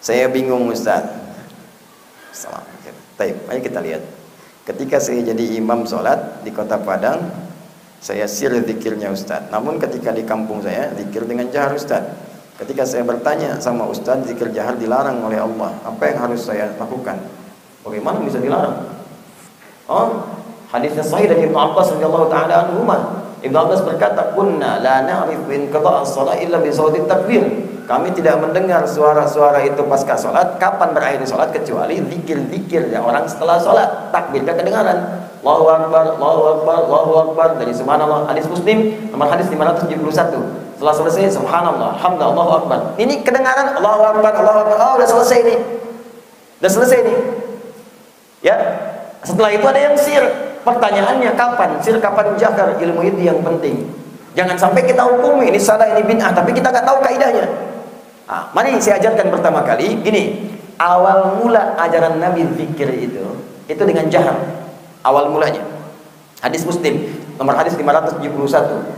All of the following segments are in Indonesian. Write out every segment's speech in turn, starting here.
Saya bingung Ustaz. Baik, mari kita lihat. Ketika saya jadi imam sholat di kota Padang, saya sir zikirnya Ustaz. Namun ketika di kampung saya, zikir dengan jahar Ustaz. Ketika saya bertanya sama Ustaz, zikir jahar dilarang oleh Allah. Apa yang harus saya lakukan? Bagaimana bisa dilarang? Oh, hadisnya sahih dari Ibnu Abbas radhiyallahu taala anhuma. Ibnu Abbas berkata, "Kunna la na'rif inqita' as-shalah illa bi sawti takbir." Kami tidak mendengar suara-suara itu pasca sholat. Kapan berakhir sholat kecuali zikir-zikir yang orang setelah sholat. Takbirnya kedengaran. Allahu Akbar, Allahu Akbar, Allahu Akbar. Dari subhanallah. Hadis Muslim nomor hadis 571. Setelah selesai subhanallah, alhamdulillah, Allahu Akbar. Ini kedengaran Allahu Akbar, Allahu Akbar. Oh, udah selesai nih. Udah selesai nih. Ya. Setelah itu ada yang sir. Pertanyaannya kapan? Sir kapan jahar? Ilmu itu yang penting. Jangan sampai kita hukumi ini salah, ini bid'ah, tapi kita nggak tahu kaidahnya. Nah, mari saya ajarkan pertama kali gini. Awal mula ajaran Nabi zikir itu dengan jahar. Awal mulanya. Hadis Muslim nomor hadis 571.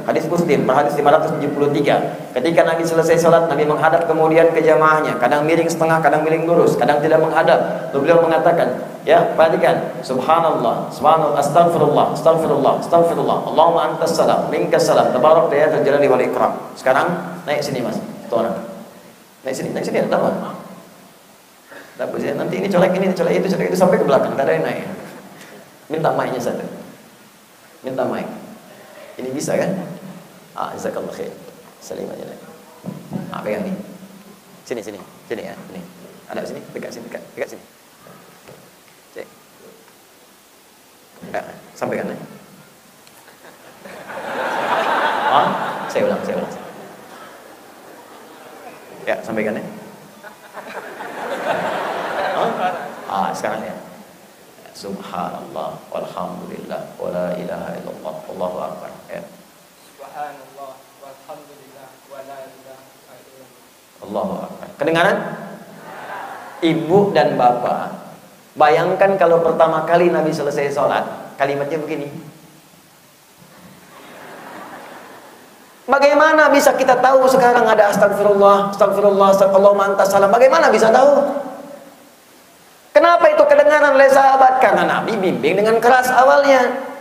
Hadis Muslim nomor hadis 573. Ketika Nabi selesai salat, Nabi menghadap kemudian ke jamaahnya. Kadang miring setengah, kadang miring lurus, kadang tidak menghadap. Lalu beliau mengatakan, ya, perhatikan, subhanallah, subhanallah, astagfirullah, astagfirullah, astagfirullah, Allahumma antas salam, minkas salam, tabarak ya jalali wal ikram. Sekarang naik sini Mas, itu orang. Naik sini, ada apa? Dapat saya nanti ini colek itu, colek itu sampai ke belakang, tak ada yang naik. Minta mic-nya satu. Minta mic. Ini bisa kan? Jazakallah khair. Salim aja deh. Pegang nih. Sini ya, sini. Ada sini, dekat sini. Cek. Ya, sampaikan aja. Saya ulang. Ya, sampaikan ya. Sekarang ya. Subhanallah, walhamdulillah, wala ilaha illallah, Allahu akbar. Ya. Subhanallah, walhamdulillah, wala ilaha illallah, Allahu akbar. Kedengaran? Ibu dan bapak, bayangkan kalau pertama kali Nabi selesai sholat, kalimatnya begini. Bagaimana bisa kita tahu sekarang ada astagfirullah, Allahumma antas salam? Bagaimana bisa tahu? Kenapa itu kedengaran oleh sahabat? Karena Nabi bimbing dengan keras awalnya.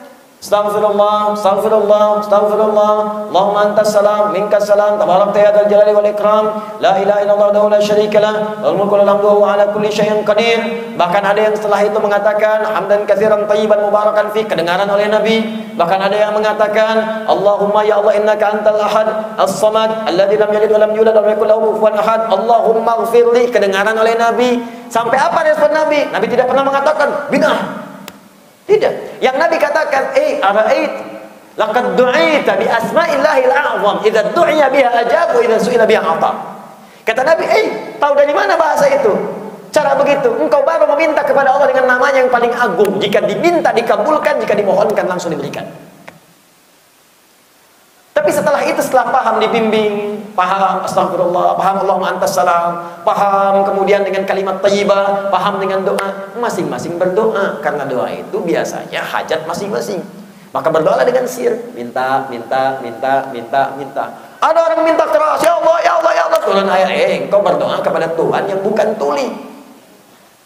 Astagfirullah, Allahumma antas salam, minkas salam, tabarakta ya dzal jalali wal ikram, la ilaha illallah wahdahu la syarikalah, lahul mulku wa lahul hamdu wa ala kulli syai'in qadir. Bahkan ada yang setelah itu mengatakan hamdan katsiran thayyiban mubarakan fi, kedengaran oleh Nabi. Bahkan ada yang mengatakan Allahumma ya Allah innaka antal ahad as-samad alladzi lam yalid wa lam yulad wa lam yakul lahu kufuwan ahad, Allahumma ighfirli, kedengaran oleh Nabi. Sampai apa respon Nabi? Nabi tidak pernah mengatakan bid'ah. Tidak. Yang Nabi katakan, ara'ait laqad du'ita bi asma'illahil a'zam, idza du'iya biha ajab wa idza su'ila biha ata. Kata Nabi, tahu dari mana bahasa itu? Cara begitu, engkau baru meminta kepada Allah dengan namanya yang paling agung. Jika diminta dikabulkan, jika dimohonkan langsung diberikan. Tapi setelah itu, setelah paham, dibimbing, paham astagfirullah, paham Allahumma antas salam, paham kemudian dengan kalimat thayyibah, paham dengan doa, masing-masing berdoa. Karena doa itu biasanya hajat masing-masing. Maka berdoalah dengan sir, minta. Ada orang minta keras, ya Allah, ya Allah, ya Allah, turun ayat, engkau berdoa kepada Tuhan yang bukan tuli.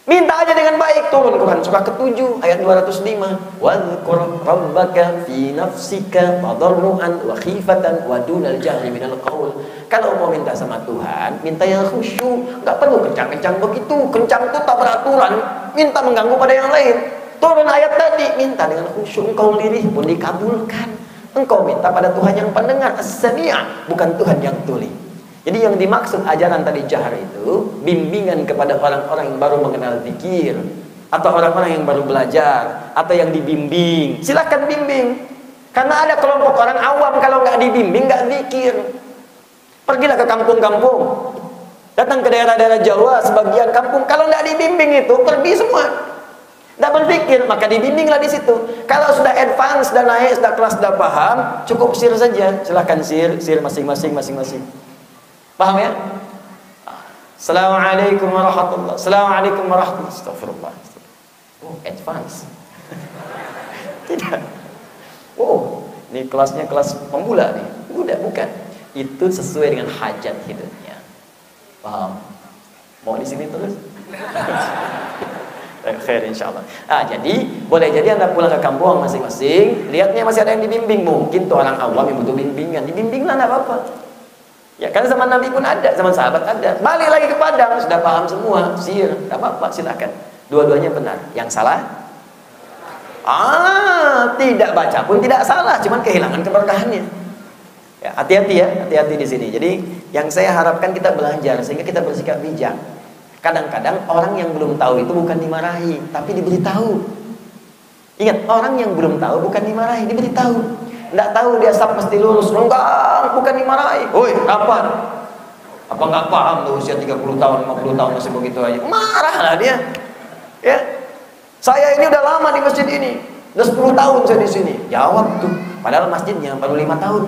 Minta aja dengan baik. Turun Quran surah ke-7 ayat 205. Wadhkur rabbaka fi nafsika tadarruan wa khifatan wa dunal jahri minal qaul. Kalau mau minta sama Tuhan, minta yang khusyuk, enggak perlu kencang-kencang begitu. Kencang itu tak beraturan, minta mengganggu pada yang lain. Turun ayat tadi, minta dengan khusyuk, engkau lirih pun dikabulkan. Engkau minta pada Tuhan yang pendengar, as-sami', bukan Tuhan yang tuli. Jadi yang dimaksud ajaran tadi jahar itu bimbingan kepada orang-orang yang baru mengenal zikir, atau orang-orang yang baru belajar, atau yang dibimbing. Silakan bimbing. Karena ada kelompok orang awam kalau nggak dibimbing nggak zikir. Pergilah ke kampung-kampung, datang ke daerah-daerah Jawa, sebagian kampung kalau nggak dibimbing itu pergi semua. Nggak berzikir, maka dibimbinglah di situ. Kalau sudah advance, sudah naik, sudah kelas, sudah paham, cukup sir saja. Silakan sir masing-masing. Paham ya? Assalamualaikum warahmatullahi wabarakatuh. Astagfirullah. Advance. Tidak. Ini kelasnya kelas pemula nih. Bukan. Itu sesuai dengan hajat hidupnya. Paham? Mau di sini terus? Khair insyaallah. Jadi boleh jadi Anda pulang ke kampung masing-masing, lihatnya masih ada yang dibimbing. Mungkin tuh orang awam yang butuh bimbingan, dibimbinglah, enggak apa-apa. Ya, karena zaman Nabi pun ada, zaman sahabat ada. Balik lagi ke Padang, sudah paham semua, sihir, enggak apa-apa, silakan. Dua-duanya benar. Yang salah? Tidak baca pun tidak salah, cuman kehilangan keberkahannya. Ya, hati-hati ya, hati-hati di sini. Jadi yang saya harapkan kita belajar sehingga kita bersikap bijak. Kadang-kadang orang yang belum tahu itu bukan dimarahi, tapi diberitahu. Ingat, orang yang belum tahu bukan dimarahi, diberitahu. Nggak tahu dia sab mesti lurus, enggak, bukan dimarahi. Woi, kapan? Apa nggak paham tuh usia 30 tahun, 50 tahun masih begitu aja? Marahlah dia. Ya, saya ini udah lama di masjid ini, udah 10 tahun saya di sini. Jawab tuh, padahal masjidnya baru 5 tahun.